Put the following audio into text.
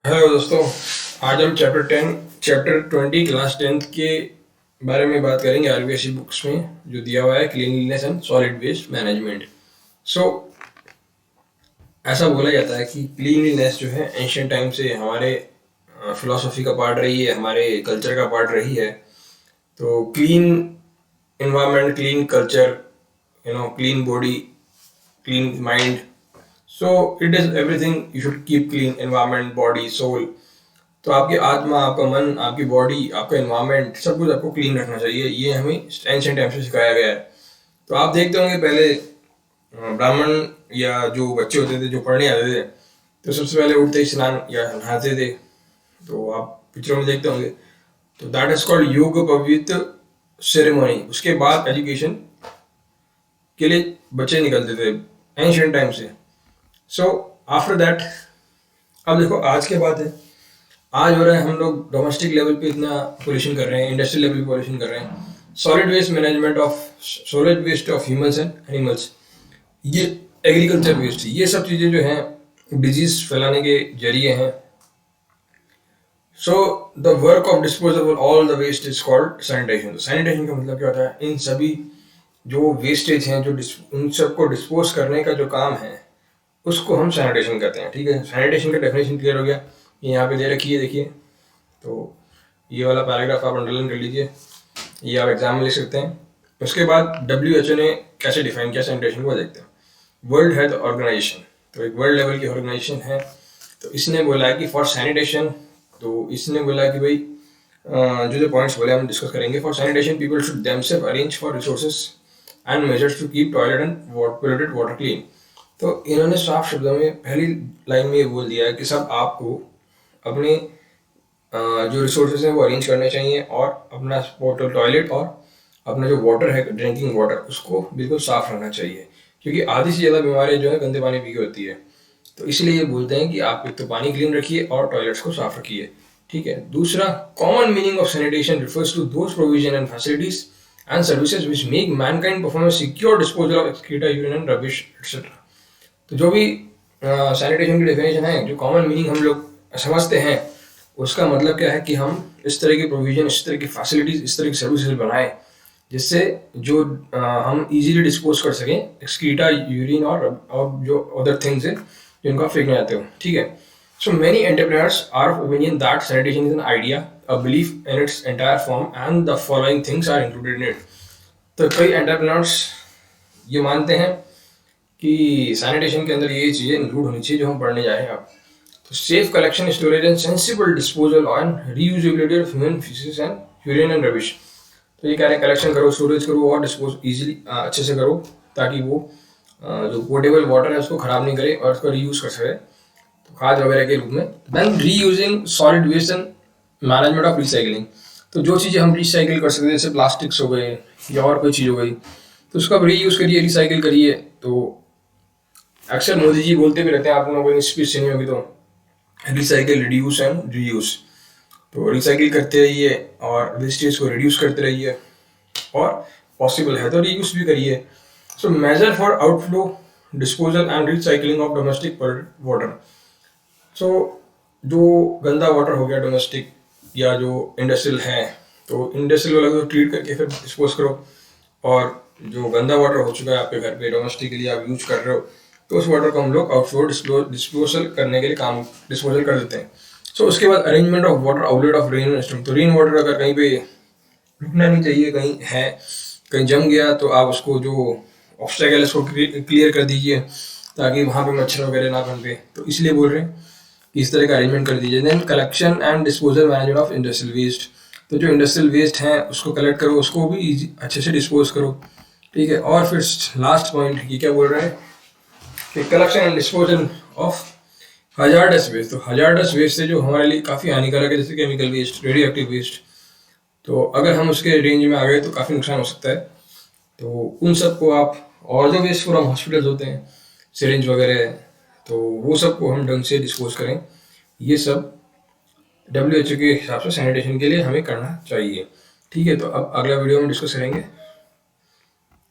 Hello दोस्तों, आज हम चैप्टर 20 क्लास 10th के बारे में बात करेंगे। आरबीएससी बुक्स में जो दिया हुआ है, cleanliness and solid waste management. So ऐसा बोला जाता है कि क्लीनलीनेस जो है एंशियंट टाइम से हमारे फिलोसफी का पार्ट रही है, हमारे कल्चर का पार्ट रही है। तो clean environment, clean culture, clean body, clean mind, so it is everything. You should keep clean environment, body, soul. तो आपकी आत्मा, आपका मन, आपकी बॉडी, आपका एनवायरमेंट, सब कुछ आपको क्लीन रखना चाहिए। ये हमें एंशिएंट टाइम से सिखाया गया है। तो आप देखते होंगे पहले ब्राह्मण या जो बच्चे होते थे जो पढ़ने आते थे, तो सबसे पहले उठते ही स्नान या नहाते थे। तो आप पिक्चरों में देखते होंगे। तो दैट इज कॉल्ड योग पवित्र सेरेमनी। उसके बाद एजुकेशन के लिए बच्चे निकलते थे एंशिएंट टाइम से। सो आफ्टर दैट, अब देखो आज के बात है। आज हो रहा है, हम लोग डोमेस्टिक लेवल पे इतना पोल्यूशन कर रहे हैं, इंडस्ट्रियल लेवल पे पोल्यूशन कर रहे हैं। Solid waste management of solid waste of humans and animals, ये एग्रीकल्चर वेस्ट, ये सब चीज़ें जो हैं डिजीज फैलाने के जरिए हैं। So the work of disposal all the waste is called sanitation. Sanitation का मतलब क्या होता है? इन सभी जो वेस्टेज हैं, जो उन सबको डिस्पोज करने का जो काम है, उसको हम सैनिटेशन कहते हैं। ठीक है, सैनिटेशन का डेफिनेशन क्लियर हो गया। ये यहाँ पे दे रखी है, देखिए। तो ये वाला पैराग्राफ आप अंडरलाइन कर लीजिए, ये आप एग्जाम में लिख सकते हैं। उसके बाद WHO ने कैसे डिफाइन किया सैनिटेशन को देखते हैं। वर्ल्ड हेल्थ ऑर्गेनाइजेशन, तो एक वर्ल्ड लेवल की ऑर्गेनाइजेशन है। तो इसने बोला है कि फॉर सैनिटेशन, तो इसने बोला कि भाई जो पॉइंट्स बोले हम डिस्कस करेंगे। For sanitation people should themselves arrange for resources and measures to keep toilet and polluted water clean. तो इन्होंने साफ शब्दों में पहली लाइन में ये बोल दिया है कि सब आपको अपने जो रिसोर्सेज हैं वो अरेंज करने चाहिए, और अपना टॉयलेट और अपना जो वाटर है, ड्रिंकिंग वाटर, उसको बिल्कुल साफ रखना चाहिए। क्योंकि आधी से ज़्यादा बीमारियाँ जो है गंदे पानी पी के होती है। तो इसलिए ये बोलते हैं कि आप एक तो पानी क्लीन रखिए और टॉयलेट्स को साफ रखिए। ठीक है। दूसरा, common meaning of sanitation refers to those provision and facilities and services which make mankind perform a secure disposal of excreta, urine and rubbish etcetera. तो जो भी सैनिटेशन की डेफिनेशन है, जो कॉमन मीनिंग हम लोग समझते हैं, उसका मतलब क्या है कि हम इस तरह की प्रोविजन, इस तरह की फैसिलिटीज, इस तरह की सर्विसेज बनाएं जिससे जो हम इजीली डिस्पोज कर सकें एक्सक्रीटा, यूरिन और जो अदर थिंग्स है जिनको आप फेंकने आते हो। ठीक है। So many entrepreneurs are of opinion that sanitation is an idea, a belief in its entire form and the following things are included in it. तो कई एंटरप्रेन्योर्स ये मानते हैं कि सैनिटेशन के अंदर ये चीज़ें इंक्लूड होनी चाहिए जो हम पढ़ने जाए अब। तो safe collection, storage and sensible disposal and reusability of human faeces and urine and rubbish. तो ये कह रहे हैं कलेक्शन करो, स्टोरेज करो और डिस्पोज इजीली अच्छे से करो, ताकि वो जो पोर्टेबल वाटर है उसको ख़राब नहीं करे और उसको रीयूज़ कर सके, तो खाद वगैरह के रूप में। Then reusing solid waste and management of recycling. तो जो चीज़ें हम रिसाइकिल कर सकते हैं, जैसे प्लास्टिक्स हो गए या और कोई चीज़ हो गई, तो उसको आप रीयूज़ करिए, रिसाइकिल करिए। तो अक्सर मोदी जी बोलते भी रहते हैं, आप लोगों को स्पीच सुनी होगी, तो रिसाइकिल, रिड्यूस एंड रीयूज। तो रिसाइकिल करते रहिए और वेस्टेज को रिड्यूस करते रहिए, और पॉसिबल है तो रीयूज भी करिए। So measure for outflow, disposal and recycling of domestic water. So जो गंदा वाटर हो गया डोमेस्टिक या जो इंडस्ट्रियल है, तो इंडस्ट्रियल वाला को ट्रीट करके फिर डिस्पोज करो, और जो गंदा वाटर हो चुका है आपके घर पे डोमेस्टिक के लिए आप यूज कर रहे हो, तो उस वाटर को हम लोग आउटफ्लो डिस्पोजल करने के लिए डिस्पोजल कर देते हैं। सो उसके बाद arrangement of water outlet of rain system. तो रेन वाटर अगर कहीं पे रुकना नहीं चाहिए, कहीं है, कहीं जम गया, तो आप उसको जो ऑब्स्टेकल है उसको क्लियर कर दीजिए, ताकि वहाँ पे मच्छर वगैरह ना पनपे। तो इसलिए बोल रहे हैं कि इस तरह का अरेंजमेंट कर दीजिए। Then collection and disposal management of industrial waste. तो जो इंडस्ट्रियल वेस्ट है उसको कलेक्ट करो, उसको भी अच्छे से डिस्पोज करो। ठीक है। और फिर लास्ट पॉइंट ये क्या बोल रहे हैं कि collection and disposal of hazardous waste. तो हजार्डस वेस्ट से जो हमारे लिए काफ़ी हानिकारक है, जैसे chemical waste, radioactive waste, तो अगर हम उसके रेंज में आ गए तो काफ़ी नुकसान हो सकता है। तो उन सब को आप, और जो वेस्ट फ्रॉम हॉस्पिटल्स होते हैं, सिरिंज वगैरह, तो वो सब को हम ढंग से डिस्पोज करें। ये सब WHO के हिसाब से सैनिटेशन के लिए हमें करना चाहिए। ठीक है। तो अब अगला वीडियो में डिस्कस करेंगे।